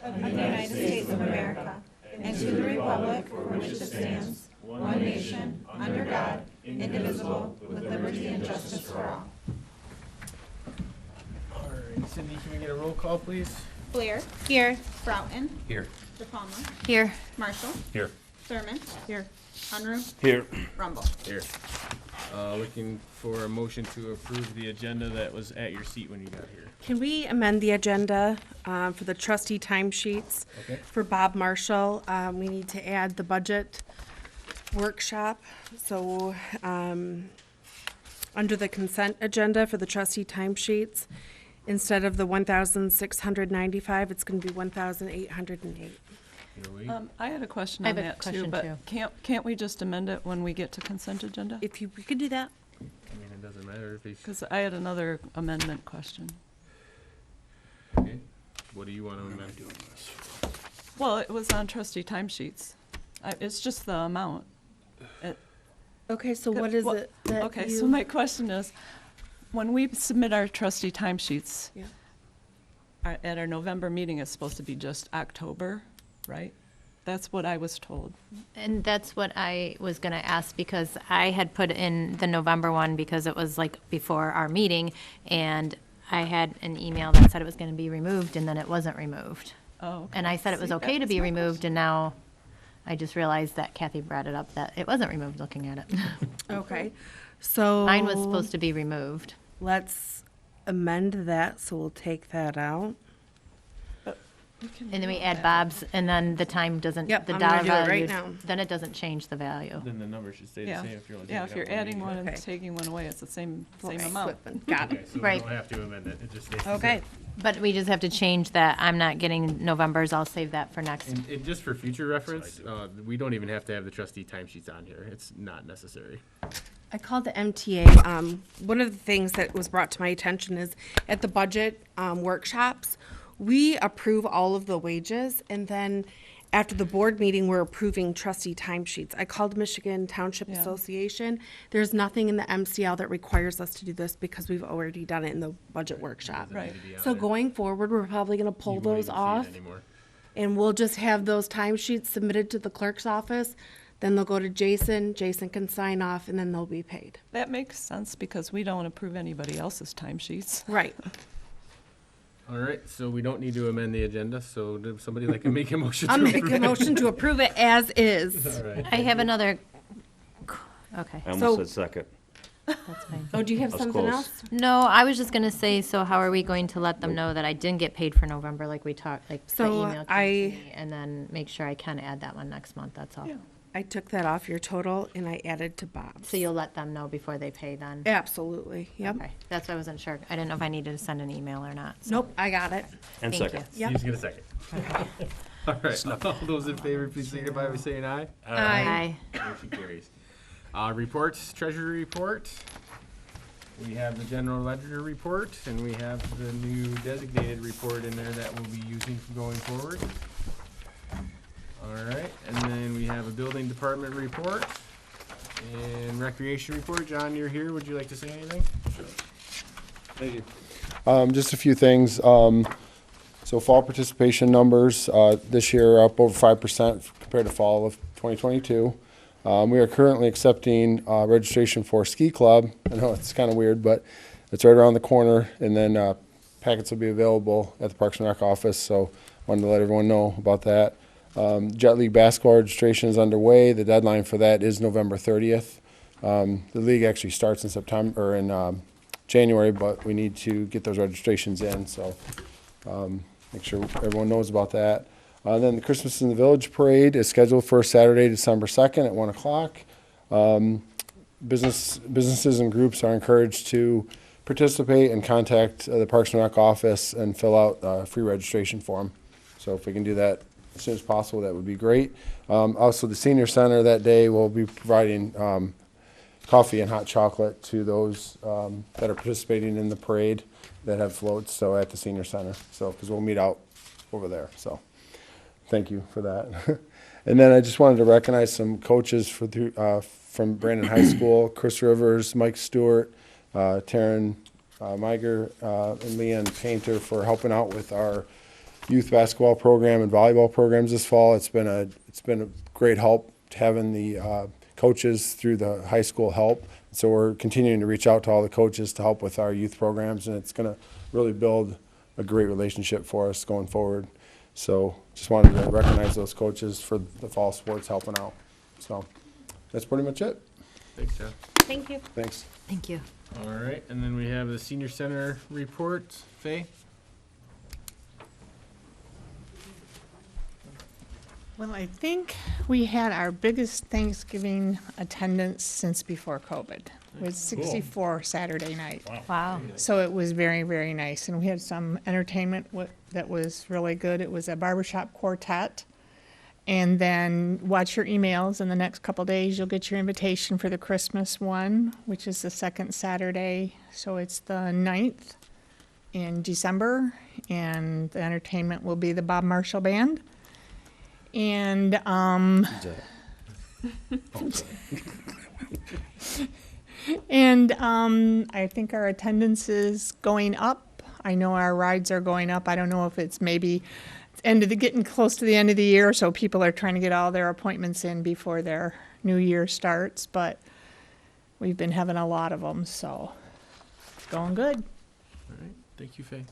of the United States of America and to the republic for which it stands, one nation, under God, indivisible, with liberty and justice for all. All right, Cindy, can we get a roll call, please? Blair. Here. Broughton. Here. DePalma. Here. Marshall. Here. Thurman. Here. Unruh. Here. Rumble. Here. Looking for a motion to approve the agenda that was at your seat when you got here. Can we amend the agenda for the trustee timesheets? Okay. For Bob Marshall, we need to add the budget workshop. So under the consent agenda for the trustee timesheets, instead of the 1,695, it's going to be 1,808. I had a question I on have a that too, question, but too. can't we just amend it when we get to consent agenda? If we could do that. I mean, it doesn't matter if he's, Because I had another amendment question. okay. What do you want to amend? Well, it was on trustee timesheets. It's just the amount. Okay, so what is it that Okay, you? so my question is, when we submit our trustee timesheets, Yeah. at our November meeting, it's supposed to be just October, right? That's what I was told. And that's what I was going to ask, because I had put in the November one because it was like before our meeting, and I had an email that said it was going to be removed, and then it wasn't removed. Oh, okay. And I said it was See, okay that to was be my removed, and now I just realized that Kathy brought it up, that it wasn't removed looking at it. Okay, so. Mine was supposed to be removed. Let's amend that, so we'll take that out. We can And then we do add that. Bob's, and then the time doesn't, Yep, the I'm dollar gonna do it right value, now. then it doesn't change the value. Then the number should stay the Yeah, same if you're only yeah, taking if you're out adding one and Okay. taking one away, it's the same Right, amount. flipping. Got Okay, it. so we Right. don't have to amend it. It just stays the Okay, same. But we just have to change that. I'm not getting November's. I'll save that for next. And just for future reference, we don't even have to have the trustee timesheets on here. It's not necessary. I called the MTA. One of the things that was brought to my attention is at the budget workshops, we approve all of the wages, and then after the board meeting, we're approving trustee timesheets. I called Michigan Township Yeah. Association. There's nothing in the MCL that requires us to do this because we've already done it in the budget workshop. Right. Need to be on So it. going forward, we're probably gonna pull You won't those even see it off, anymore. and we'll just have those timesheets submitted to the clerk's office. Then they'll go to Jason. Jason can sign off, and then they'll be paid. That makes sense because we don't approve anybody else's timesheets. Right. All right, so we don't need to amend the agenda, so does somebody like to make a motion to I'll make approve a it? motion to approve it as is. All right. I have another, okay, I So- almost said second. that's fine. Oh, do you have That's something close. else? No, I was just gonna say, so how are we going to let them know that I didn't get paid for November like we talked, like the So email came to I- me, and then make sure I can add that one next month, that's all. Yeah. I took that off your total and I added to Bob's. So you'll let them know before they pay then? Absolutely, yep. Okay, that's why I wasn't sure. I didn't know if I needed to send an email or not. so Nope, I got it. And Thank second. you. Yep. Steve's gonna second. All right, all those in favor, please signify by saying aye. Aye. Motion carries. Reports, treasury report. We have the general ledger report, and we have the new designated report in there that we'll be using going forward. All right, and then we have a building department report and recreation report. John, you're here. Would you like to say anything? Thank you. Just a few things. So fall participation numbers, this year are up over 5% compared to fall of 2022. We are currently accepting, registration for ski club. I know it's kind of weird, but it's right around the corner, and then, packets will be available at the Parks and Rec office, so wanted to let everyone know about that. Jet League basketball registration is underway. The deadline for that is November 30th. The league actually starts in September, or in, January, but we need to get those registrations in, so make sure everyone knows about that. Then the Christmas in the Village Parade is scheduled for Saturday, December 2nd at 1 o'clock. Businesses and groups are encouraged to participate and contact the Parks and Rec office and fill out a free registration form. So if we can do that as soon as possible, that would be great. Also, the senior center that day will be providing coffee and hot chocolate to those that are participating in the parade that have floats, so at the senior center. So, because we'll meet out over there, so thank you for that. And then I just wanted to recognize some coaches from Brandon High School: Chris Rivers, Mike Stewart, Taryn Meiger, and Leanne Painter for helping out with our youth basketball program and volleyball programs this fall. It's been a great help having the coaches through the high school help. So we're continuing to reach out to all the coaches to help with our youth programs, and it's going to really build a great relationship for us going forward. So just wanted to recognize those coaches for the fall sports helping out. So that's pretty much it. Thanks, Jeff. Thank you. Thanks. Thank you. All right, and then we have the senior center report. Faye? Well, I think we had our biggest Thanksgiving attendance since before COVID. It was 64 Saturday night. Wow. So it was very, very nice. And we had some entertainment that was really good. It was a barbershop quartet. And then watch your emails. In the next couple days, you'll get your invitation for the Christmas one, which is the second Saturday. So it's the 9th in December. And the entertainment will be the Bob Marshall Band. And I think our attendance is going up. I know our rides are going up. I don't know if it's maybe getting close to the end of the year, so people are trying to get all their appointments in before their new year starts. But we've been having a lot of them, so it's going good. All right, thank you, Faye.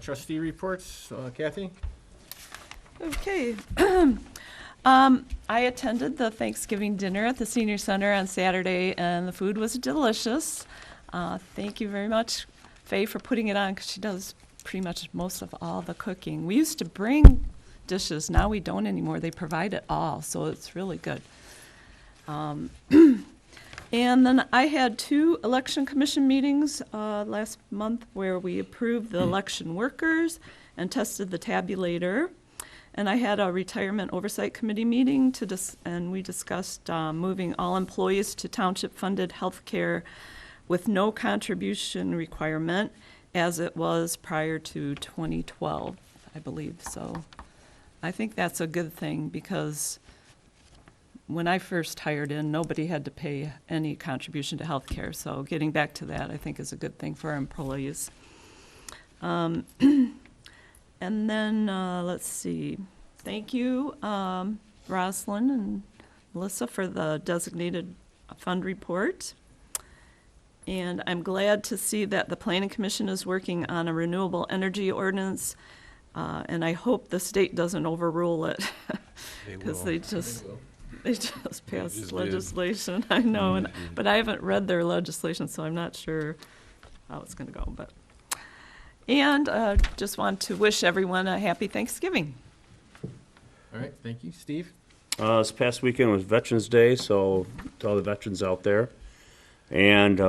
Trustee reports. Kathy? Okay. I attended the Thanksgiving dinner at the Senior Center on Saturday, and the food was delicious. Thank you very much, Faye, for putting it on, because she does pretty much most of all the cooking. We used to bring dishes. Now we don't anymore. They provide it all, so it's really good. And then I had 2 election commission meetings last month where we approved the election workers and tested the tabulator. And I had a retirement oversight committee meeting and we discussed moving all employees to township-funded health care with no contribution requirement, as it was prior to 2012, I believe. So I think that's a good thing, because when I first hired in, nobody had to pay any contribution to health care. So getting back to that, I think, is a good thing for our employees. And then, let's see, thank you, Rosalind and Melissa, for the designated fund report. And I'm glad to see that the Planning Commission is working on a renewable energy ordinance, and I hope the state doesn't overrule it, because they just passed legislation. I know, but I haven't read their legislation, so I'm not sure how it's going to go, but. And just want to wish everyone a happy Thanksgiving. All right, thank you. Steve? This past weekend was Veterans Day, so to all the veterans out there. And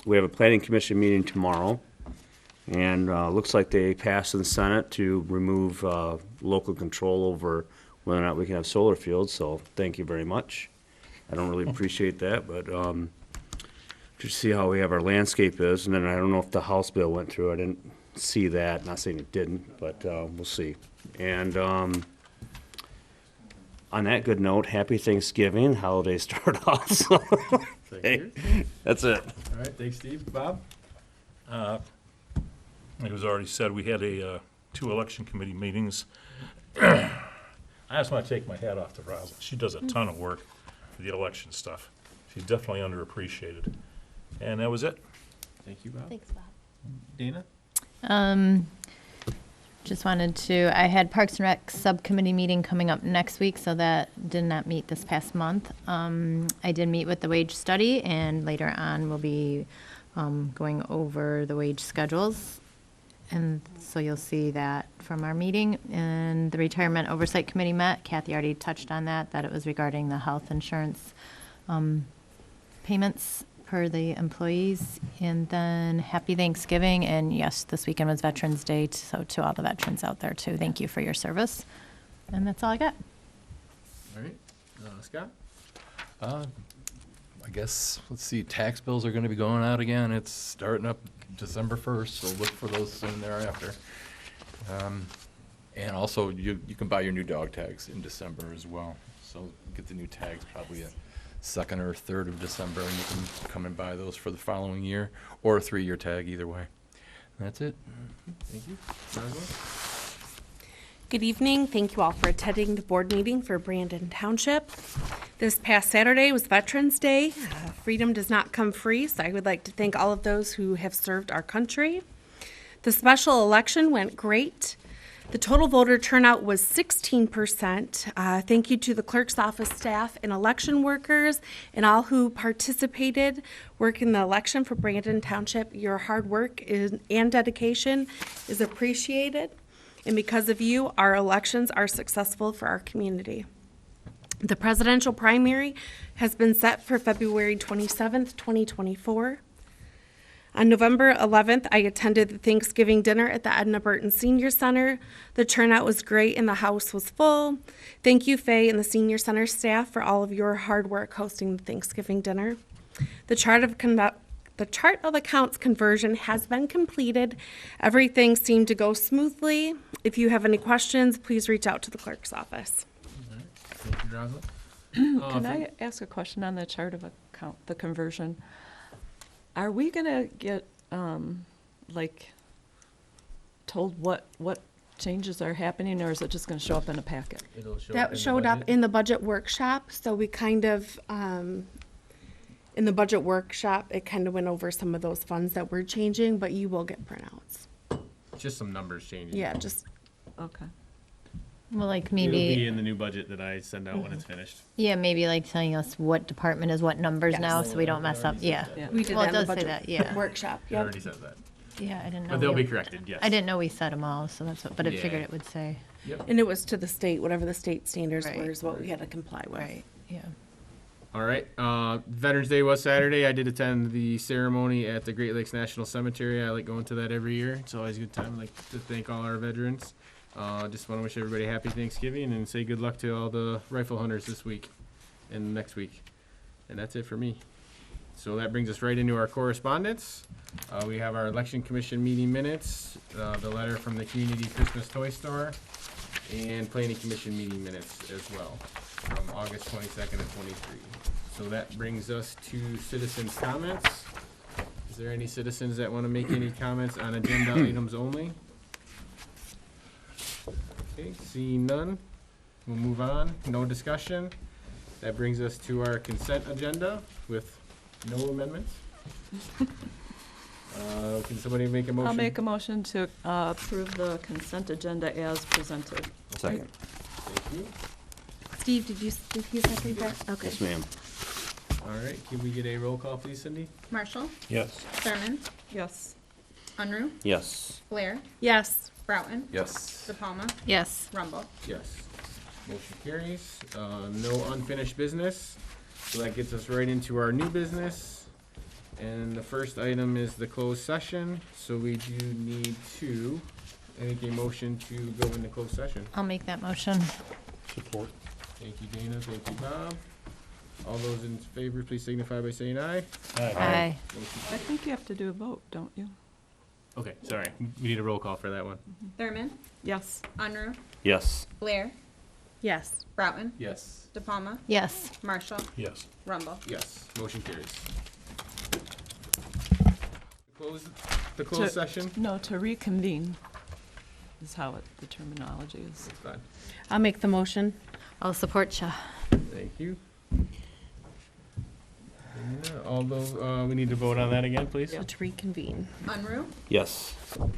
we have a planning commission meeting tomorrow. And looks like they passed in the Senate to remove local control over whether or not we can have solar fields, so thank you very much. I don't really appreciate that, but to see how we have our landscape is, and then I don't know if the House bill went through. I didn't see that. Not saying it didn't, but we'll see. And on that good note, happy Thanksgiving. Holidays start off. So Thank hey, you. that's it. All right, thanks, Steve. Bob? It was already said, we had 2 election committee meetings. I just want to take my hat off to Rosalind. She does a ton of work for the election stuff. She's definitely underappreciated. And that was it. Thank you, Bob. Thanks, Bob. Dana? Just wanted to, I had Parks and Rec subcommittee meeting coming up next week, so that did not meet this past month. I did meet with the wage study, and later on we'll be going over the wage schedules. And so you'll see that from our meeting. And the Retirement Oversight Committee met. Kathy already touched on that it was regarding the health insurance payments per the employees. And then happy Thanksgiving. And yes, this weekend was Veterans Day, so to all the veterans out there too, thank you for your service. And that's all I got. All right. Scott? I guess, let's see, tax bills are gonna be going out again. It's starting up December 1st, so look for those soon thereafter. And also, you can buy your new dog tags in December as well. So get the new tags probably at 2nd or 3rd of December, and you can come and buy those for the following year, or a 3-year tag, either way. That's it. Thank you. Rosalind? Good evening. Thank you all for attending the board meeting for Brandon Township. This past Saturday was Veterans Day. Freedom does not come free, so I would like to thank all of those who have served our country. The special election went great. The total voter turnout was 16%. Thank you to the clerk's office staff and election workers and all who participated work in the election for Brandon Township. Your hard work and dedication is appreciated. And because of you, our elections are successful for our community. The presidential primary has been set for February 27th, 2024. On November 11th, I attended the Thanksgiving dinner at the Edna Burton Senior Center. The turnout was great and the house was full. Thank you, Faye and the Senior Center staff, for all of your hard work hosting the Thanksgiving dinner. The chart of accounts conversion has been completed. Everything seemed to go smoothly. If you have any questions, please reach out to the clerk's office. Thank you, Rosalind. Can I ask a question on the chart of account, the conversion? Are we gonna get, like, told what changes are happening, or is it just gonna show up in a packet? It'll show That showed up in the budget workshop, so we kind of, in the budget workshop, it kind of went over some of those funds that we're changing, but you will get printouts. Just some numbers changing. Yeah, just, Okay. Well, like It'll be maybe, in the new budget that I send out when it's finished. yeah, maybe like telling us what department is what numbers now, so we don't mess up, yeah. Yeah. we did Well, that it in the does say budget that, yeah. workshop, It yep. already says that. Yeah, I didn't know. But they'll we- be corrected, yes. I didn't know we set them all, so that's what, but I Yeah. figured it would say, Yep. And it was to the state, whatever the state standards Right. were is what we had to comply with. right, yeah. All right. Veterans Day was Saturday. I did attend the ceremony at the Great Lakes National Cemetery. I like going to that every year. It's always a good time. I like to thank all our veterans. Just want to wish everybody a happy Thanksgiving and say good luck to all the rifle hunters this week and next week. And that's it for me. So that brings us right into our correspondence. We have our election commission meeting minutes, the letter from the community Christmas toy store, and planning commission meeting minutes as well from August 22nd of 23. So that brings us to citizens' comments. Is there any citizens that want to make any comments on agenda items only? Okay, seeing none, we'll move on. No discussion. That brings us to our consent agenda with no amendments. Can somebody make a motion? I'll make a motion to approve the consent agenda as presented. Second. Thank you. Steve, did you second that? Okay. Yes, ma'am. All right, can we get a roll call, please, Cindy? Marshall, Yes. Thurman, Yes. Unruh, Yes. Blair, Yes. Broughton, Yes. De Palma, Yes, Rumble. Yes. Motion carries. No unfinished business. So that gets us right into our new business. And the first item is the closed session. So we do need to make a motion to go into closed session. I'll make that motion. Support. Thank you, Dana. Thank you, Bob. All those in favor, please signify by saying aye. Aye. I think you have to do a vote, don't you? Okay, sorry. We need a roll call for that one. Thurman, Yes. Unruh, Yes. Blair, Yes. Broughton, Yes. De Palma, Yes. Marshall, Yes. Rumble. Yes. Motion carries. Close the closed To- session. No, to reconvene is how the terminology is. That's fine. I'll make the motion. I'll support you. Thank you. Although, we need to vote on that again, please. To reconvene. Unruh, Yes.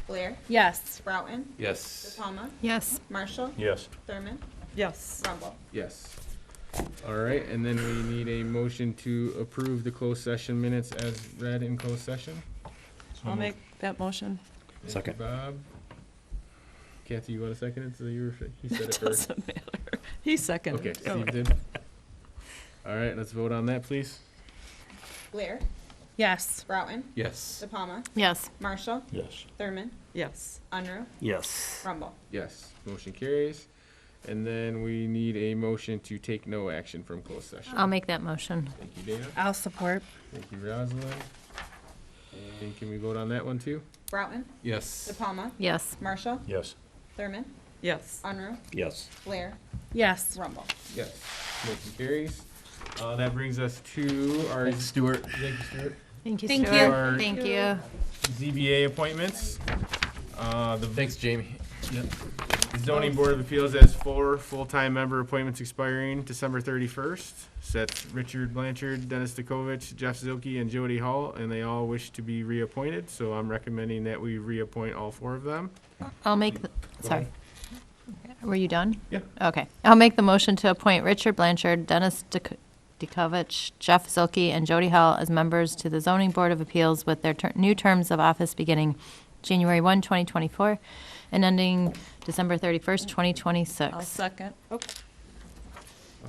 Blair, Yes. Broughton, De Yes. Palma, Yes. Marshall, Yes. Thurman, Yes. Rumble. Yes. All right, and then we need a motion to approve the closed session minutes as read in closed session. I'll make that motion. Thank you, Second. Bob. Kathy, you want to second it? So you were, he said it first. Doesn't matter. He seconded. Okay, it. Steve did. All right, let's vote on that, please. Blair, Yes. Broughton, Yes. De Palma, Yes. Marshall, Yes. Thurman, Yes. Unruh, Yes. Rumble. Yes, motion carries. And then we need a motion to take no action from closed session. I'll make that motion. Thank you, Dana. I'll support. Thank you, Rosalind. And can we vote on that one too? Broughton, De Yes. Palma, Yes. Marshall, Yes. Thurman, Yes. Unruh, Yes. Blair, Yes. Rumble. Yes. Motion carries. That brings us to our. Thanks, Stuart. Thank you, Stuart. Thank you, Thank Stuart. you. Thank you. ZBA appointments. Thanks, Jamie. The zoning board of appeals has 4 full-time member appointments expiring December 31st. So that's Richard Blanchard, Dennis Dukovich, Jeff Zilke, and Jody Hall, and they all wish to be reappointed. So I'm recommending that we reappoint all 4 of them. I'll make, sorry. Were you done? Yeah. Okay. I'll make the motion to appoint Richard Blanchard, Dennis Dukovich, Jeff Zilke, and Jody Hall as members to the zoning board of appeals with their new terms of office beginning January 1, 2024, and ending December 31st, 2026. I'll second. All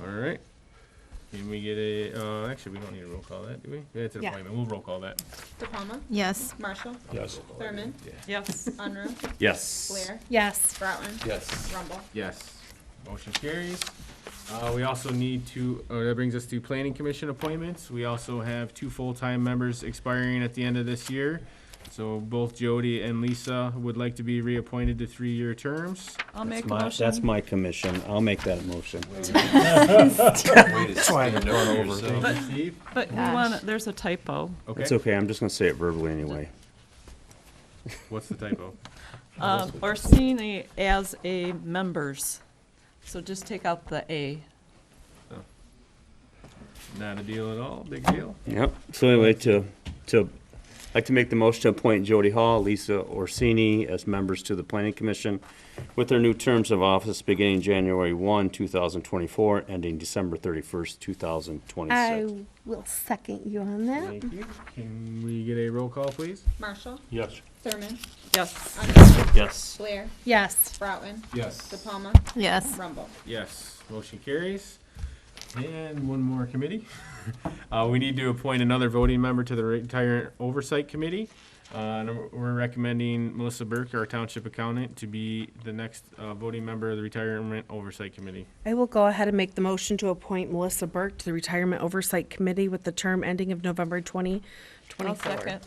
right. Can we get a, actually, we don't need a roll call that, do we? It's an Yeah. appointment. We'll roll call that. DePalma, Yes. Marshall, Yes. Thurman, Yes. Unruh, Yes. Blair, Yes. Broughton, Yes. Rumble. Yes. Motion carries. We also need to, that brings us to planning commission appointments. We also have 2 full-time members expiring at the end of this year. So both Jody and Lisa would like to be reappointed to 3-year terms. I'll make a My, motion. that's my commission. I'll make that motion. Way to stand up for yourself. Thank you, Steve. But we Gosh. want, there's a typo. Okay. It's okay, I'm just gonna say it verbally anyway. What's the typo? Orsini as a members. So just take out the A. Not a deal at all. Big deal. Yep, so anyway, I'd like to make the motion to appoint Jody Hall, Lisa Orsini as members to the planning commission with their new terms of office beginning January 1, 2024, ending December 31st, 2026. I will second you on that. Thank you. Can we get a roll call, please? Marshall, Yes. Thurman, Yes. Unruh, Yes. Blair, Yes. Broughton, Yes. DePalma, Yes. Rumble. Yes. Motion carries. And one more committee. We need to appoint another voting member to the Retirement Oversight Committee. And we're recommending Melissa Burke, our township accountant, to be the next voting member of the Retirement Oversight Committee. I will go ahead and make the motion to appoint Melissa Burke to the Retirement Oversight Committee with the term ending of November 2024. I'll second.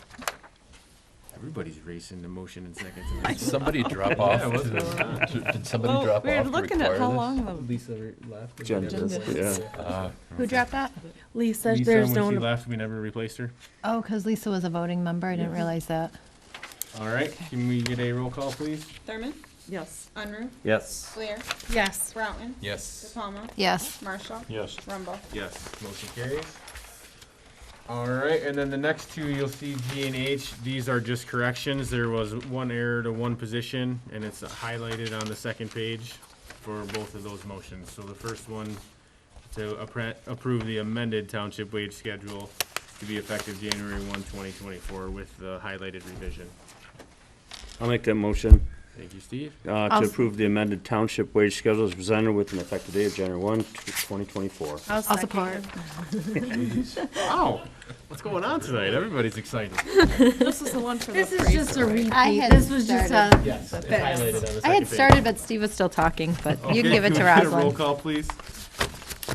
Everybody's racing the motion in seconds. tonight. Somebody drop off. Yeah, what's going on? Did somebody Well, drop we're off to looking at require how this? long the Lisa left. Jen just, yeah. Who dropped that? Lisa, Lisa, there's when no she one. left, we never replaced her. Oh, because Lisa was a voting member. I didn't realize that. All right, can we get a roll call, please? Thurman, Yes. Unruh, Yes. Blair, Yes. Broughton, Yes. DePalma, Yes. Marshall, Yes. Rumble. Yes, motion carries. All right, and then the next 2, you'll see G and H. These are just corrections. There was one error to one position, and it's highlighted on the second page for both of those motions. So the first one, to approve the amended township wage schedule to be effective January 1, 2024 with the highlighted revision. I'll make that motion, Thank you, Steve. to approve the amended township wage schedule as presented with an effective date of January 1, 2024. I'll I'll support. Wow, what's going on tonight? Everybody's excited. This is the one for the This is phrase, just a right? repeat. I had This was just started. a. Yes, it's highlighted on the second I had page. started, but Steve was still talking, but you can Okay, give it can to we get a roll Rosalind. call, please?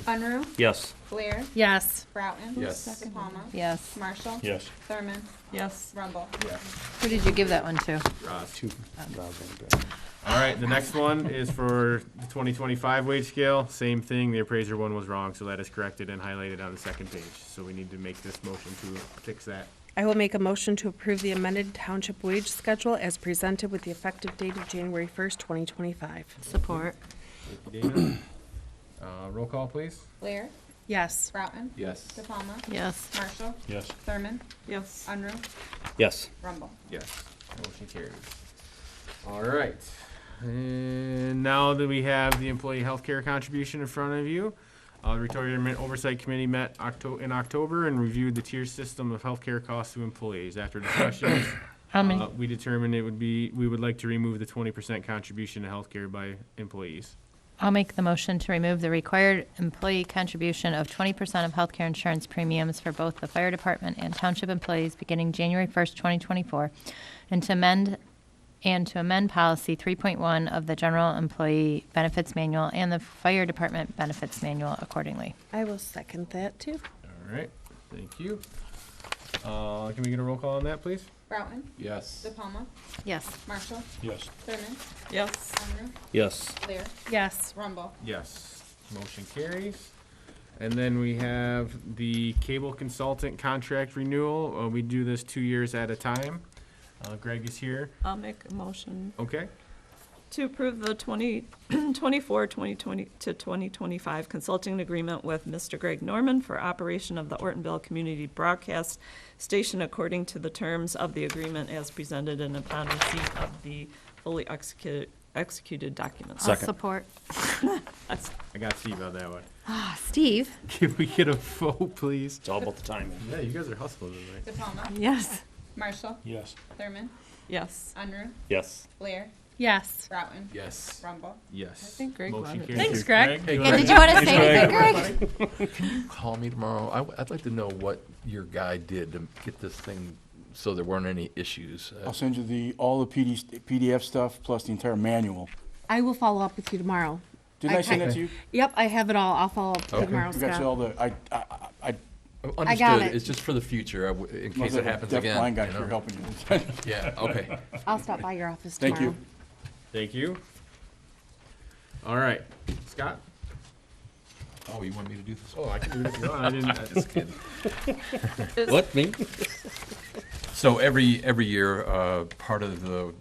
Unruh, Yes. Blair, Yes. Broughton, Yes. DePalma, Yes. Marshall, Yes. Thurman, Yes. Rumble. Who did you give that one to? Ross. Two. All right, the next one is for the 2025 wage scale. Same thing, the appraiser one was wrong, so that is corrected and highlighted on the second page. So we need to make this motion to fix that. I will make a motion to approve the amended township wage schedule as presented with the effective date of January 1st, 2025. Support. Thank you, Dana. Roll call, please. Blair, Yes. Broughton, Yes. DePalma, Yes. Marshall, Yes. Thurman, Yes. Unruh, Yes. Rumble. Yes, motion carries. All right, and now that we have the employee healthcare contribution in front of you, the Retirement Oversight Committee met in October and reviewed the tier system of healthcare costs to employees. After discussions, we determined we would like to remove the 20% contribution to healthcare by employees. I'll make the motion to remove the required employee contribution of 20% of healthcare insurance premiums for both the fire department and township employees beginning January 1st, 2024, and to amend policy 3.1 of the general employee benefits manual and the fire department benefits manual accordingly. I will second that too. All right, thank you. Can we get a roll call on that, please? Broughton, Yes. DePalma, Yes. Marshall, Yes. Thurman, Yes. Unruh, Yes. Blair, Yes. Rumble. Yes, motion carries. And then we have the cable consultant contract renewal. We do this 2 years at a time. Greg is here. I'll make a motion Okay. to approve the 2024, 2020 to 2025 consulting agreement with Mr. Greg Norman for operation of the Ortonville Community Broadcast Station according to the terms of the agreement as presented and upon receipt of the fully executed documents. I'll support. I got Steve on that one. Ah, Steve? Can we get a vote, please? It's all about the timing. Yeah, you guys are hustling tonight. DePalma. Yes. Marshall. Yes. Thurman. Yes. Unruh. Yes. Blair. Yes. Broughton. Yes. Rumble. Yes. I think Greg Motion wanted- carries. Thanks, Greg. Hey, Yeah, did you want to say anything, Greg? Call me tomorrow. I'd like to know what your guy did to get this thing so there weren't any issues. I'll send you all the PDF stuff plus the entire manual. I will follow up with you tomorrow. Didn't I send that to you? Yep, I have it all. I'll follow up with you Okay. tomorrow, I got you all Scott. the, I Understood. it. It's just for the future, in case must it have a happens deaf again. blind guy you know? here helping you. Yeah, okay. I'll stop by your office tomorrow. Thank you. Thank you. All right. Scott? Oh, you want me to do this? Oh, I can do it if you want. I didn't. Just kidding. What, me? So every year, part of the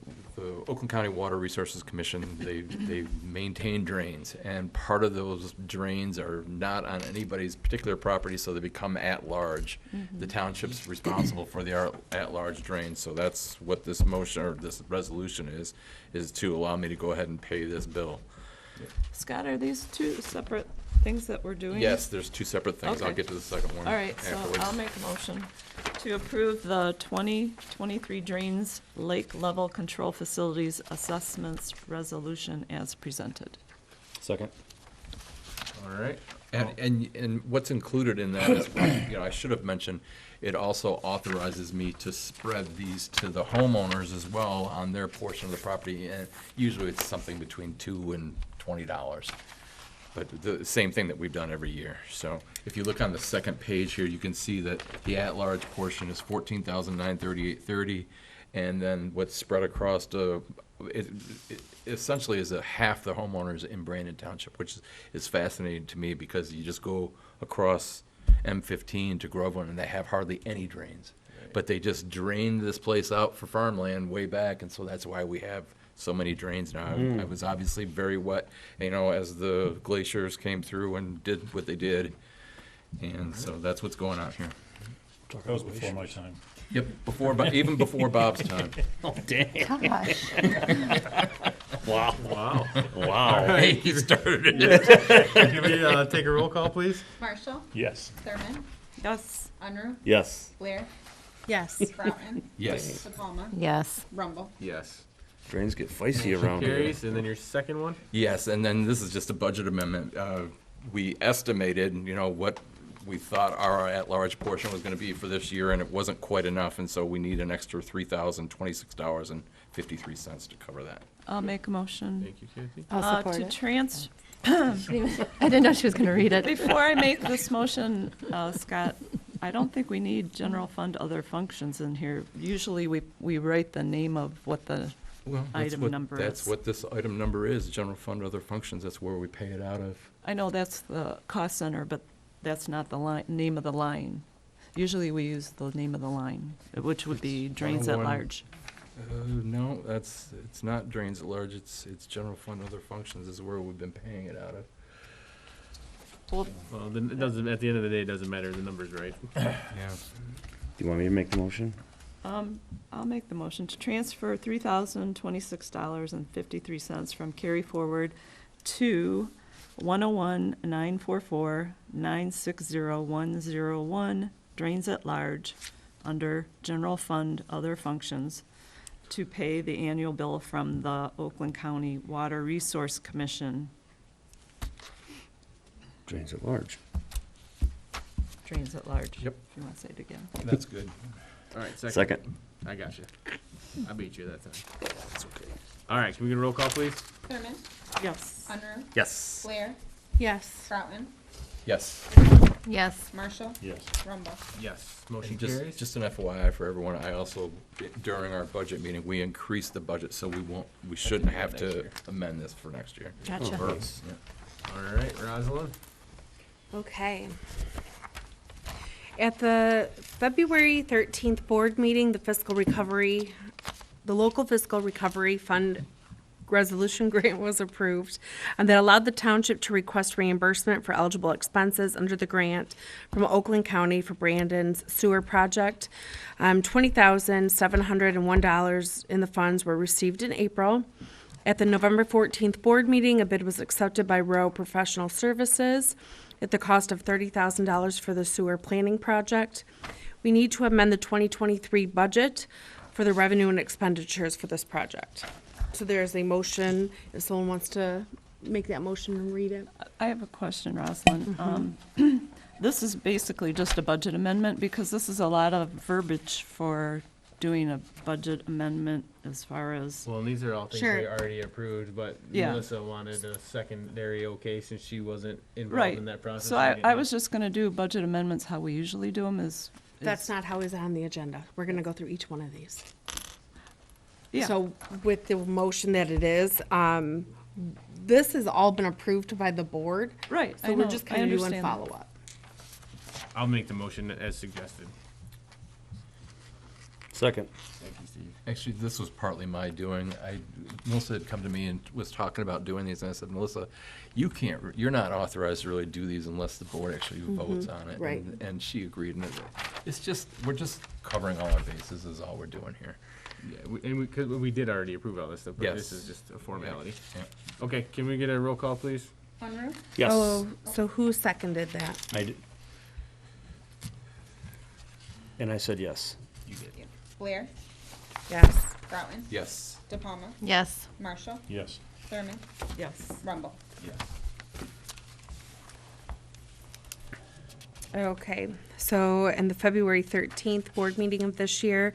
Oakland County Water Resources Commission, they maintain drains, and part of those drains are not on anybody's particular property, so they become at-large. The township's responsible for the at-large drains, so that's what this motion, or this resolution is to allow me to go ahead and pay this bill. Scott, are these two separate things that we're doing? Yes, there's two separate things. I'll Okay. get to the second one All right, so afterwards. I'll make a motion to approve the 2023 Drains Lake Level Control Facilities Assessments Resolution as presented. Second. All right. And what's included in that is, I should have mentioned, it also authorizes me to spread these to the homeowners as well on their portion of the property, and usually it's something between $2 and $20. But the same thing that we've done every year. So if you look on the second page here, you can see that the at-large portion is $14,938.30, and then what's spread across it essentially is a half the homeowners in Brandon Township, which is fascinating to me because you just go across M15 to Groveland and they have hardly any drains. But they just drained this place out for farmland way back, and so that's why we have so many drains now. It was obviously very wet, as the glaciers came through and did what they did. And so that's what's going on here. That was before my time. Yep, even before Bob's time. Oh, damn. Gosh. Wow. Wow. Wow. Hey, he started it. Can we take a roll call, please? Marshall. Yes. Thurman. Yes. Unruh. Yes. Blair. Yes. Broughton. Yes. DePalma. Yes. Rumble. Yes. Drains get feisty around here. Carries, and then your second one? Yes, and then this is just a budget amendment. We estimated, what we thought our at-large portion was gonna be for this year, and it wasn't quite enough, and so we need an extra $3,026.53 to cover that. I'll make a motion. Thank you, Kathy. I'll support To it. I I didn't know she was going to read it. Before I make this motion, Scott, I don't think we need general fund other functions in here. Usually we write the name of what the Well, item number That's is. what this item number is, general fund, other functions, that's where we pay it out of. I know that's the cost center, but that's not the name of the line. Usually we use the name of the line, which would be drains at 101. large. No, it's not drains at large, it's general fund, other functions is where we've been paying it out of. Well, Well, then it doesn't, at the end of the day, it doesn't matter. The number's right. Yeah. Do you want me to make the motion? I'll make the motion to transfer $3,026.53 from carry forward to 101-944-960101 drains at large under general fund other functions to pay the annual bill from the Oakland County Water Resource Commission. Drains at large. Drains at large. Yep. If you want to say it again. That's good. All right, second. Second. I got you. I beat you that time. That's okay. All right, can we get a roll call, please? Thurman. Yes. Unruh. Yes. Blair. Yes. Broughton. Yes. Yes. Marshall. Yes. Rumble. Yes. Motion And carries. just an FYI for everyone, I also, during our budget meeting, we increased the budget, so we shouldn't have to amend this for next year. Gotcha. Or- Nice. yeah. All right, Rosalind. Okay. At the February 13th board meeting, the fiscal recovery the local fiscal recovery fund resolution grant was approved, and that allowed the township to request reimbursement for eligible expenses under the grant from Oakland County for Brandon's sewer project. $20,701 in the funds were received in April. At the November 14th board meeting, a bid was accepted by Rowe Professional Services at the cost of $30,000 for the sewer planning project. We need to amend the 2023 budget for the revenue and expenditures for this project. So there's a motion, if someone wants to make that motion and read it. I have a question, Rosalind. This is basically just a budget amendment because this is a lot of verbiage for doing a budget amendment as far as, Well, and these are all things Sure. we already approved, but Yeah. Melissa wanted a secondary okay since she wasn't involved right. in that process. So We I didn't know. was just gonna do budget amendments how we usually do them That's not how it's on the agenda. We're gonna go through each one of these. Yeah. So with the motion that it is, this has all been approved by the board. Right, So I we're know, just I kind of doing understand that. follow-up. I'll make the motion as suggested. Second. Thank you, Steve. Actually, this was partly my doing. Melissa had come to me and was talking about doing these, and I said, Melissa, you're not authorized to really do these unless the board actually votes on it. right. And she agreed, and it's just, we're just covering all our bases is all we're doing here. Yeah, cause we did already approve all this stuff, but this Yes. is just a formality. Yeah. Okay, can we get a roll call, please? Unruh? Yes. Oh, so who seconded that? I did. And I said yes. You did. Blair? Yes. Broughton? Yes. De Palma? Yes. Marshall? Yes. Thurman? Yes. Rumble? Yes. Okay, so in the February 13th board meeting of this year,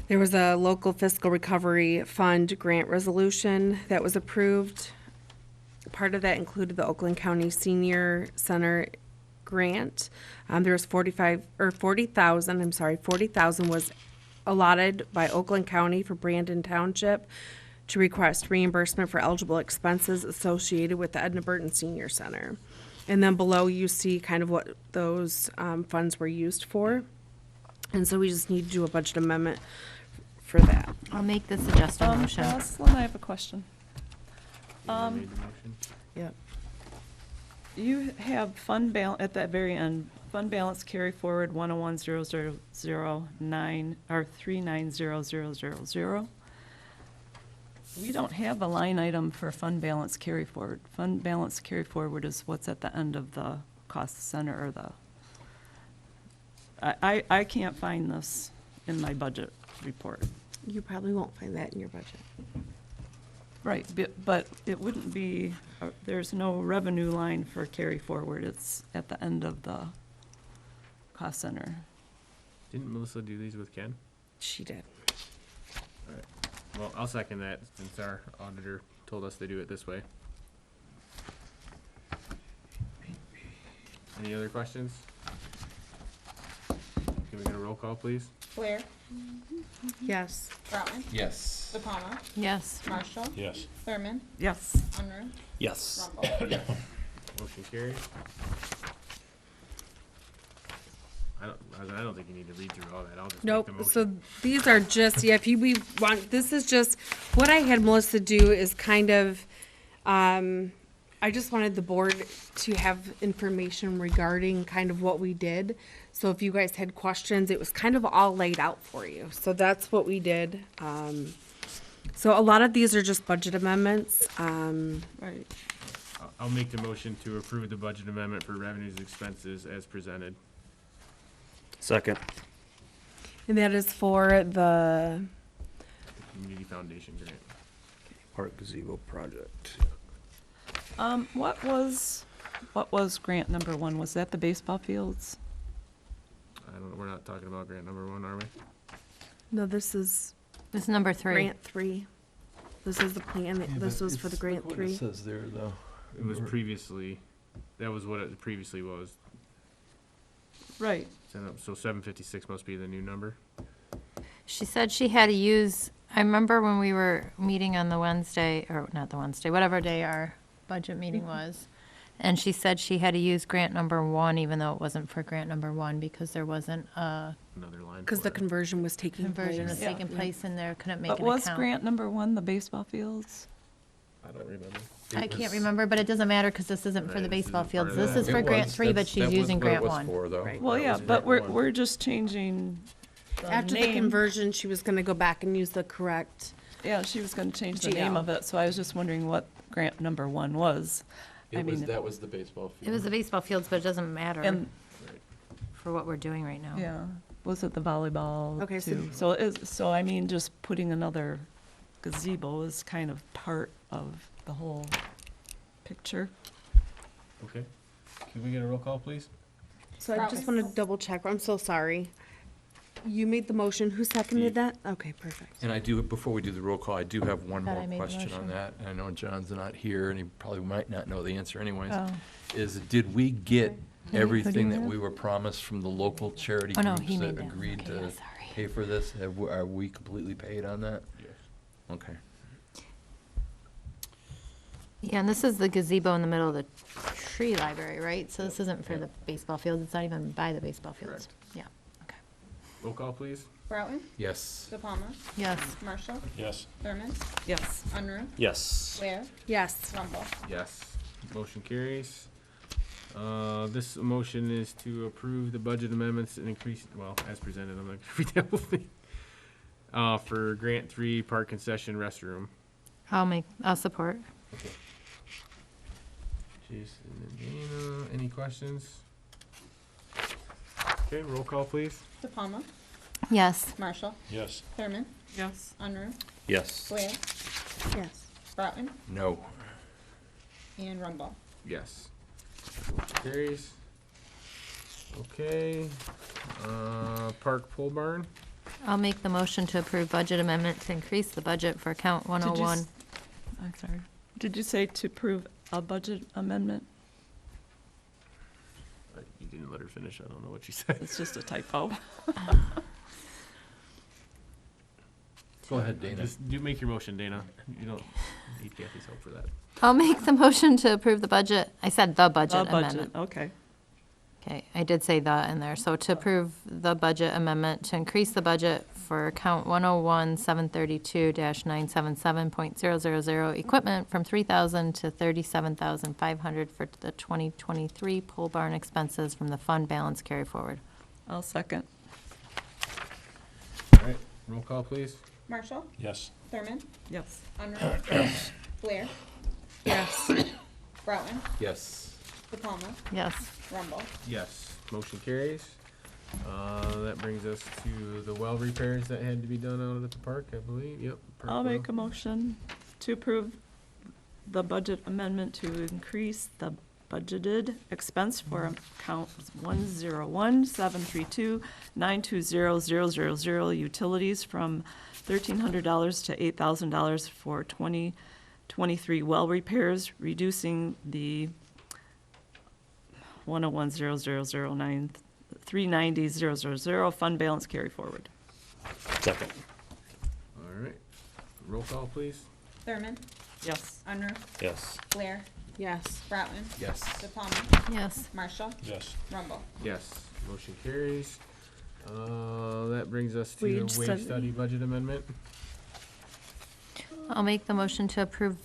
there was a local fiscal recovery fund grant resolution that was approved. Part of that included the Oakland County Senior Center grant. There was 40,000 was allotted by Oakland County for Brandon Township to request reimbursement for eligible expenses associated with the Edna Burton Senior Center. And then below you see kind of what those funds were used for. And so we just need to do a budget amendment for that. I'll make the suggested motion. Rosalind, I have a question. You made the motion? Yep. You have fund balance, at that very end, fund balance carry forward 101,009, or 390,000. We don't have a line item for fund balance carry forward. Fund balance carry forward is what's at the end of the cost center or the, I can't find this in my budget report. You probably won't find that in your budget. Right, but it wouldn't be, there's no revenue line for carry forward. It's at the end of the cost center. Didn't Melissa do these with Ken? She did. Alright, well, I'll second that since our auditor told us to do it this way. Any other questions? Can we get a roll call, please? Blair? Yes. Broughton? Yes. De Palma? Yes. Marshall? Yes. Thurman? Yes. Unruh? Yes. Rumble? Motion carries. I don't think you need to read through all that. I'll just make Nope, the motion. so these are just, yeah, if we want, this is just, what I had Melissa do is kind of, I just wanted the board to have information regarding kind of what we did. So if you guys had questions, it was kind of all laid out for you. So that's what we did. So a lot of these are just budget amendments. Right. I'll make the motion to approve the budget amendment for revenues and expenses as presented. Second. And that is for the, Community Foundation grant. Park gazebo project. What was grant number one? Was that the baseball fields? I don't know, we're not talking about grant number 1, are we? no, this is This is number 3. grant 3. This is the plan, this was for the grant 3. says there, though. It was previously, that was what it previously was. Right. So 756 must be the new number. She said she had to use, I remember when we were meeting on the Wednesday, or not the Wednesday, whatever day our budget meeting was, And she said she had to use grant number 1, even though it wasn't for grant number 1, because there wasn't a Another line. Because for the it. conversion was taking conversion place. was taking place in there, couldn't make But an was account. grant number 1 the baseball fields? I don't remember. I can't remember, but it doesn't matter because this isn't for Right, the this baseball isn't part fields. of This that. is for It grant was. 3, but That's- she's that was using what it grant was 1. for, though. Right. Well, That yeah, was but grant one. we're just changing the After the name. conversion, she was gonna go back and use the correct. Yeah, she was gonna change the name GL. of it, so I was just wondering what grant number 1 was. I It was, mean, that was the baseball field. It was the baseball fields, but it doesn't matter And, for what we're doing right now. yeah, was it the volleyball Okay, so- too? So so I mean, just putting another gazebo is kind of part of the whole picture. Okay. Can we get a roll call, please? So I just want to double check. I'm so sorry. You made the motion. Who seconded that? Okay, perfect. And I do, before we do the roll call, I do have one Thought more I made the question on motion. that. And I know John's not here, and he probably might not know the answer anyways. Oh. Is, did we get Who do everything you that have? we were promised from the local charity Oh, no, groups he that made that. agreed Okay, yeah, to sorry. pay for this? Are we completely paid on that? Yes. Okay. Yeah, and this is the gazebo in the middle of the tree library, right? So this isn't for the baseball fields. It's not even by the baseball fields. Yeah, okay. Roll call, please. Broughton, Yes. De Palma, Yes. Marshall, Yes. Thurman, Yes. Unruh, Yes. Blair, Yes. Rumble. Yes. Motion carries. This motion is to approve the budget amendments and increase, well, as presented, I'm not gonna read the whole thing. For Grant 3 Park Concession Restroom. I'll support. Jason and Dana, any questions? Okay, roll call, please. De Palma, Yes. Marshall, Yes. Thurman, Yes. Unruh, Yes. Blair, Yes. Broughton, No. and Rumble. Yes. Carries. Okay, Park Pole Barn. I'll make the motion to approve budget amendment to increase the budget for account Did you 101. I'm sorry. Did you say to approve a budget amendment? You didn't let her finish, I don't know what she said. It's just a typo. Go ahead, Dana. Just make your motion, Dana. You don't need Kathy's help for that. I'll make the motion to approve the budget. I said the budget The amendment. budget, okay. Okay, I did say the in there. So to approve the budget amendment to increase the budget for account 101-732-977.000 equipment from 3,000 to 37,500 for the 2023 pole barn expenses from the fund balance carry forward. I'll second. All right, roll call, please. Marshall, Yes. Thurman, Yes. Unruh, Blair, Yes. Broughton, Yes. De Palma, Yes. Rumble. Yes, motion carries. That brings us to the well repairs that had to be done out at the park, I believe. Yep. park I'll well. make a motion to approve the budget amendment to increase the budgeted expense for account 101-732-920-000 utilities from $1,300 to $8,000 for 2023 well repairs, reducing the 101-000-9-390-000 fund balance carry forward. Second. All right, roll call, please. Thurman, Yes. Unruh, Yes. Blair, Yes. Broughton, Yes. De Palma, Yes. Marshall, Yes. Rumble. Yes, motion carries. That brings us to Wage the wage study. study budget amendment. I'll make the motion to approve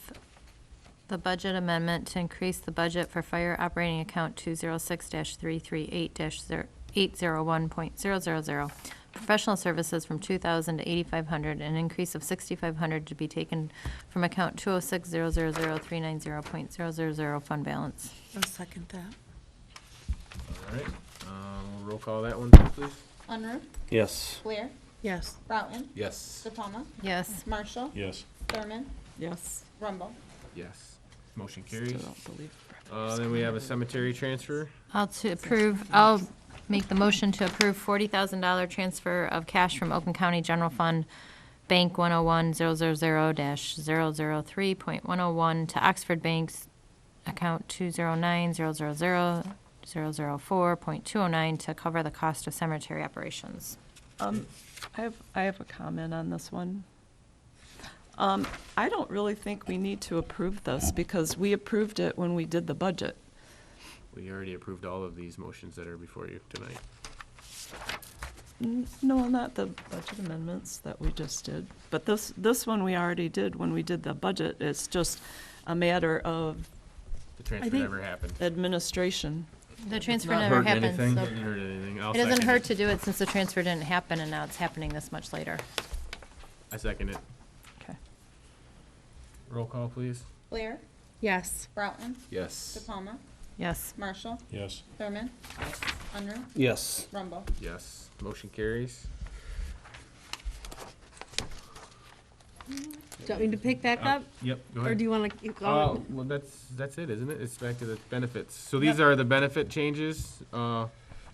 the budget amendment to increase the budget for fire operating account 206-338-801.000. Professional services from 2,000 to 8,500, an increase of 6,500 to be taken from account 206-000-390.000 fund balance. I'll second that. All right, we'll roll call that one too, please. Unruh, Yes. Blair, Yes. Broughton, Yes. De Palma, Yes. Marshall, Yes. Thurman, Yes. Rumble. Yes, motion Still carries. don't believe. Then we have a cemetery transfer. I'll make the motion to approve $40,000 transfer of cash from Oakland County General Fund, Bank 101-000-003.101 to Oxford Bank's account 209-000-004.209 to cover the cost of cemetery operations. I have a comment on this one. I don't really think we need to approve this because we approved it when we did the budget. We already approved all of these motions that are before you tonight. No, not the budget amendments that we just did. But this one we already did when we did the budget. It's just a matter of The transfer think- never happened. administration. The transfer not never hurting happened, anything. so Didn't hurt anything. I'll it doesn't second hurt to do it since the transfer didn't happen and now it's happening this much later. I second it. Okay. Roll call, please. Blair, Yes. Broughton, Yes. De Palma, Yes. Marshall, Yes. Thurman, Unruh, Yes. Rumble. Yes. Motion carries. Do you want me to pick back up? Yep, go Or ahead. do you want to keep Oh, going? well, that's it, isn't it? It's back to the benefits. So these are the benefit changes.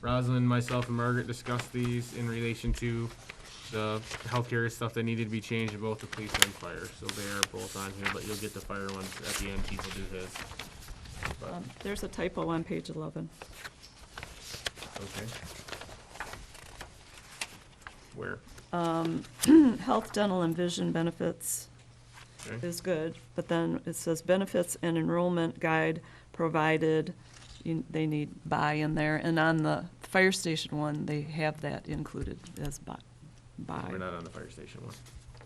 Rosalind, myself, and Margaret discussed these in relation to the healthcare stuff that needed to be changed in both the police and fire. So they are both on here, but you'll get the fire ones at the end. Keith will do his. But, There's a typo on page 11. okay. Where? Health, dental, and vision benefits Okay. is good, but then it says benefits and enrollment guide provided, they need by in there, and on the fire station one, they have that included as by. We're not on the fire station one.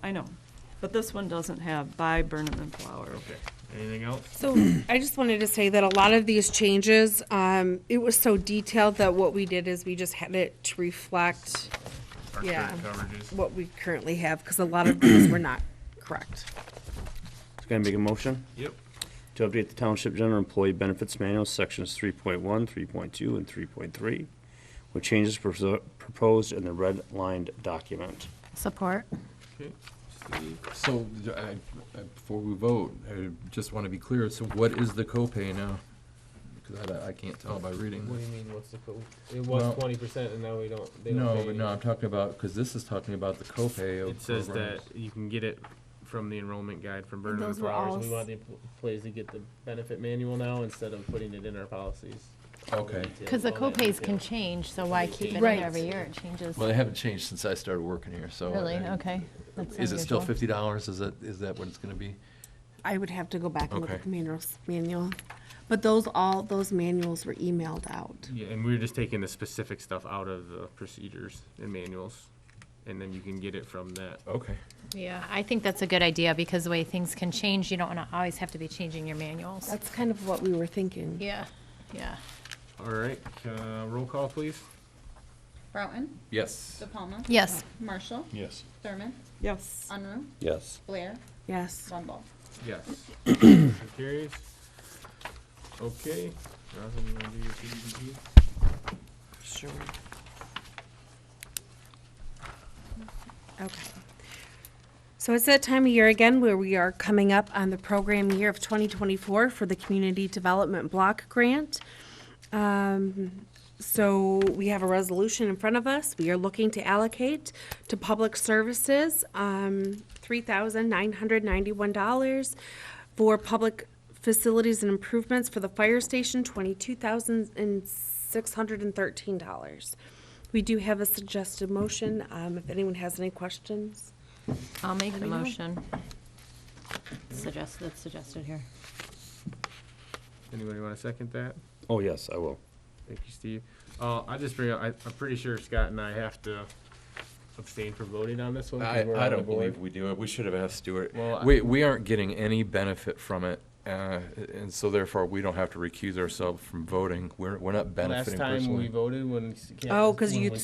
I know, but this one doesn't have by Burnham and Flower. Okay. Anything else? So I just wanted to say that a lot of these changes, it was so detailed that what we did is we just had it to reflect Our Yeah. current coverages. what we currently have, because a lot of these were not correct. Can I make a motion? Yep. To update the Township General Employee Benefits Manual, sections 3.1, 3.2, and 3.3, with changes proposed in the red-lined document. Support. Okay. Steve. So, before we vote, I just want to be clear, so what is the copay now? Because I can't tell by reading What do this. you mean, what's the code? It was Well- 20% and now we don't, they don't No, pay but no, I'm anymore. talking about, because this is talking about the copay of It says that programs. you can get it from the enrollment guide from Burnham and those were Flowers. all We want the employees to get the benefit manual now instead of putting it in our policies. Okay. Because the All that co-pays can detail. change, so why keep it in Right. there every year? It changes. Well, they haven't changed since I started working here, so. Really? Okay. That's Is it still unusual. $50? Is that what it's gonna be? I would have to go back and look Okay. at the manual. But all those manuals were emailed out. Yeah, and we're just taking the specific stuff out of the procedures and manuals. And then you can get it from that. Okay. Yeah, I think that's a good idea because the way things can change, you don't want to always have to be changing your manuals. That's kind of what we were thinking. Yeah, yeah. All right, roll call, please. Broughton, Yes. De Palma, Yes. Marshall, Yes. Thurman, Yes. Unruh, Yes. Blair, Yes. Rumble. Yes. Motion carries. Okay. Rosalind, you want to do your CDBG? Sure. Okay. So it's that time of year again where we are coming up on the program year of 2024 for the Community Development Block Grant. So we have a resolution in front of us. We are looking to allocate to public services $3,991 for public facilities and improvements for the fire station, $22,613. We do have a suggested motion, if anyone has any questions. I'll make the me know. motion. That's suggested here. Anybody want to second that? Oh, yes, I will. Thank you, Steve. I just bring up, I'm pretty sure Scott and I have to abstain from voting on this one. 'cause we're I on the don't board. believe we do it. We should have asked Stuart. Well, We aren't getting any benefit from it, and so therefore we don't have to recuse ourselves from voting. We're not Last benefiting time we personally. voted, when Oh, 'cause when youth Candy and I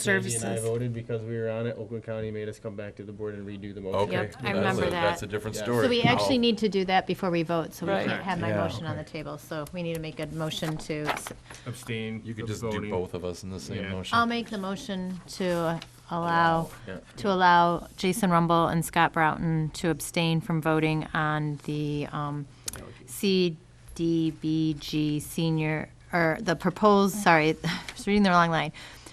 services. voted because we were on it, Oakland County made us come back to the board and redo the motion. Okay. Yep, I that's remember a- That's that. a different Yeah. story. So we actually I'll- need to do that before we vote, so we Right. can't have my Yeah, motion on the okay. table. So we need to make a motion to, Abstain. You could of just voting. do both of us in the same Yeah. motion. I'll make the motion to allow, Yeah. Jason Rumble and Scott Broughton to abstain from voting on the CDBG senior, or the proposed, sorry, I was reading the wrong line,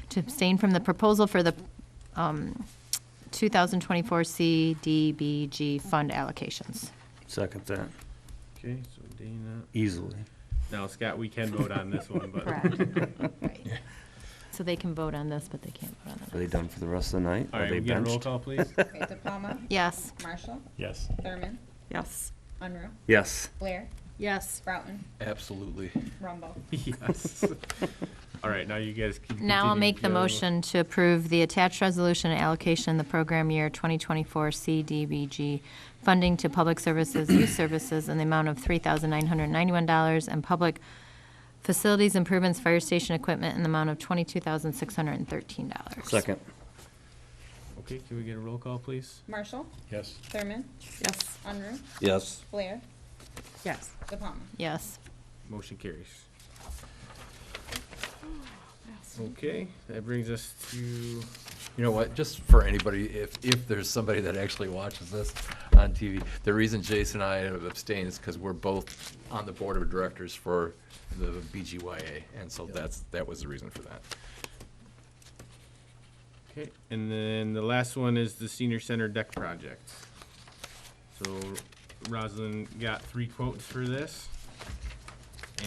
to abstain from the proposal for the 2024 CDBG fund allocations. Second that. Okay, so Dana. Easily. Now, Scott, we can vote on this one, but. Correct. Right. So they can vote on this, but they can't vote on the Are they next. done for the rest of the night? All Are right, they we get a roll benched? call, please. Okay, De Palma, Yes. Marshall, Yes. Thurman, Yes. Unruh, Yes. Blair, Yes. Broughton, Absolutely. Rumble. Yes. All right, now you guys can Now I'll continue make to the go. motion to approve the attached resolution and allocation in the program year 2024 CDBG funding to public services, youth services in the amount of $3,991 and public facilities improvements, fire station equipment in the amount of $22,613. Second. Okay, can we get a roll call, please? Marshall, Yes. Thurman, Yes. Unruh, Yes. Blair, Yes. De Palma. Yes. Motion carries. Okay, that brings us to, You know what, just for anybody, if there's somebody that actually watches this on TV, the reason Jason and I have abstained is because we're both on the board of directors for the BGYA, and so that was the reason for that. okay, and then the last one is the senior center deck project. So Rosalind got 3 quotes for this.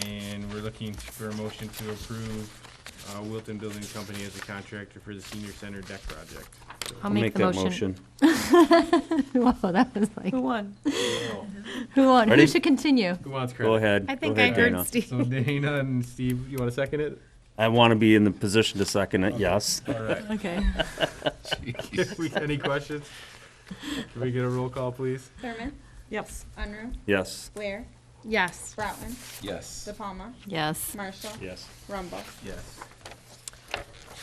And we're looking for a motion to approve Wilton Building Company as a contractor for the senior center deck project. So, I'll make the that motion. Whoa, that was like, Who won? who won? Ready? Who should continue? who wants credit? Go ahead. I think Go I ahead, heard Dana. Steve. So Dana and Steve, you want to second it? I want to be in the position to second it, yes. All right. Okay. Any questions? Can we get a roll call, please? Thurman, Yes. Unruh, Yes. Blair, Yes. Broughton, Yes. De Palma, Yes. Marshall, Yes. Rumble. Yes.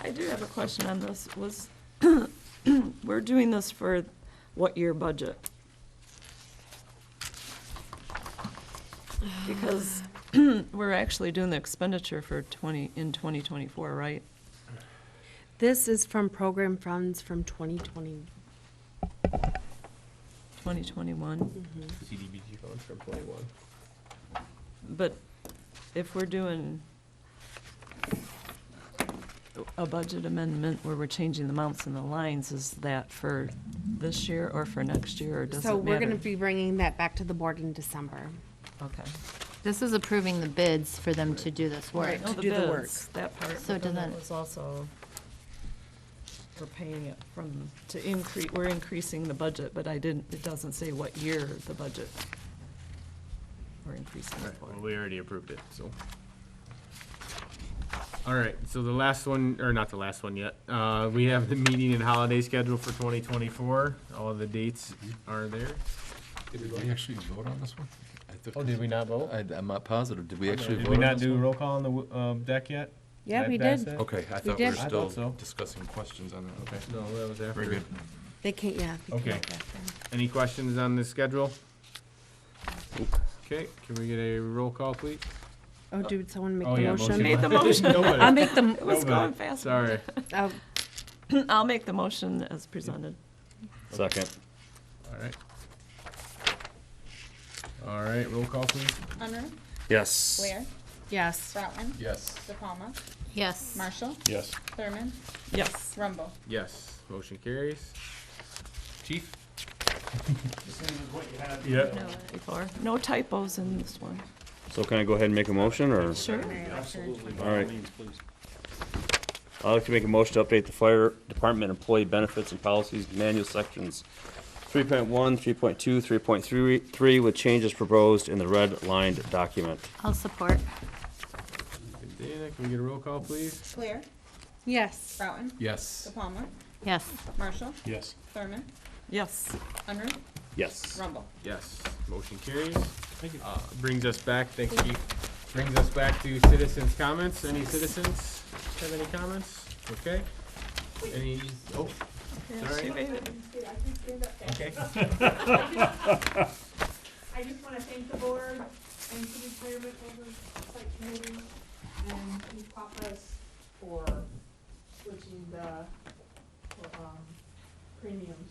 I do have a question on this. Was, we're doing this for what year budget? Because we're actually doing the expenditure for 2024, right? This is from program funds from 2020. 2021. CDBG funds from 21. But if we're doing a budget amendment where we're changing the amounts and the lines, is that for this year or for next year, or does it So matter? we're gonna be bringing that back to the board in December. Okay. This is approving the bids for them to do this work. Right. No, to do the work. bids, that part. So but then doesn't- it was also, we're paying it from, to increase, we're increasing the budget, but it doesn't say what year the budget we're increasing it for. Well, we already approved it, so. All right, so the last one, or not the last one yet, we have the meeting and holiday schedule for 2024. All of the dates are there. Did we actually vote on this one? Oh, did we not vote? I'm not positive. Did we actually vote Did on we this not do a one? roll call on the deck yet? Yeah, Did I we pass did. that? Okay, I thought we did. were I still thought so. discussing questions on that, okay. No, that was after. Very good. They can't, yeah. they Okay. can't back then. Any questions on the schedule? Okay, can we get a roll call, please? Oh, did someone make Oh, the yeah, motion? Made the motion. Nobody. I'll make the, It was Nobody. going fast. Sorry. oh, I'll make the motion as presented. Second. All right. All right, roll call, please. Unruh, Yes. Blair, yes. Broughton, Yes. De Palma, Yes. Marshall, Yes. Thurman, Yes. Rumble. Yes, motion carries. Chief? Yeah. Before. No typos in this one. So can I go ahead and make a motion, or? Sure. All right. I'd like to make a motion to update the fire department employee benefits and policies manual sections 3.1, 3.2, 3.3 with changes proposed in the red lined document. I'll support. Dana, can we get a roll call, please? Blair, Yes. Broughton, Yes. De Palma, Yes. Marshall, Yes. Thurman, Yes. Unruh, Yes. Rumble. Yes, motion carries. Brings us back, thanks, Chief. Brings us back to citizens' comments. Any citizens have any comments? Okay. Any, oh, sorry. She made it. Okay. I just want to thank the board and city retirement oversight committee and Chief Papas for switching the premiums.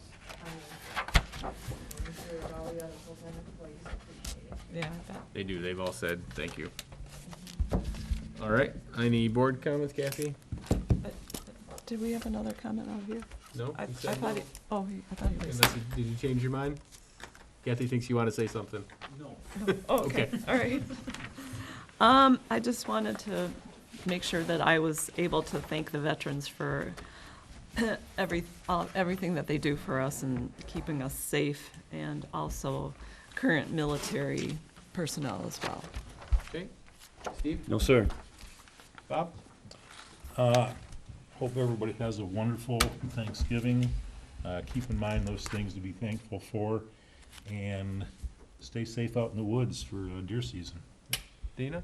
I'm sure all the other full-time employees appreciate it. Yeah, I bet. They do, they've all said thank you. All right, any board comments, Kathy? Did we have another comment out here? No? I You said thought, no? I thought he was. Unless did you change your mind? Kathy thinks you want to say something. Oh, okay, all right. I just wanted to make sure that I was able to thank the veterans for everything that they do for us and keeping us safe, and also current military personnel as well. Okay. Steve? No, sir. Bob? Hope everybody has a wonderful Thanksgiving. Keep in mind those things to be thankful for, and stay safe out in the woods for deer season. Dana?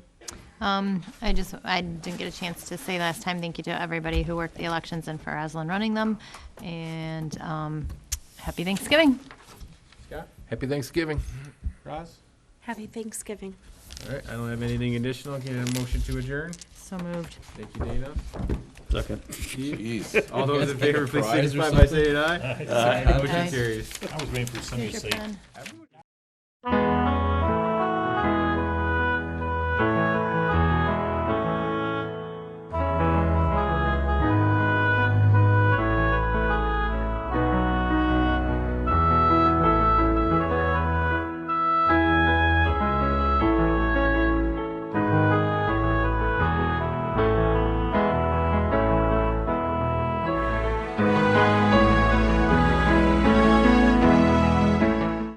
I didn't get a chance to say last time, thank you to everybody who worked the elections and for Aslan running them. And, happy Thanksgiving. Scott? Happy Thanksgiving. Roz? Happy Thanksgiving. All right, I don't have anything additional. Can I have a motion to adjourn? So moved. Thank you, Dana. Second. Steve? Jeez. All those in favor, please Prize or signify by something? saying aye. Motion Aye. carries. I was waiting for somebody Here's to your say, pen.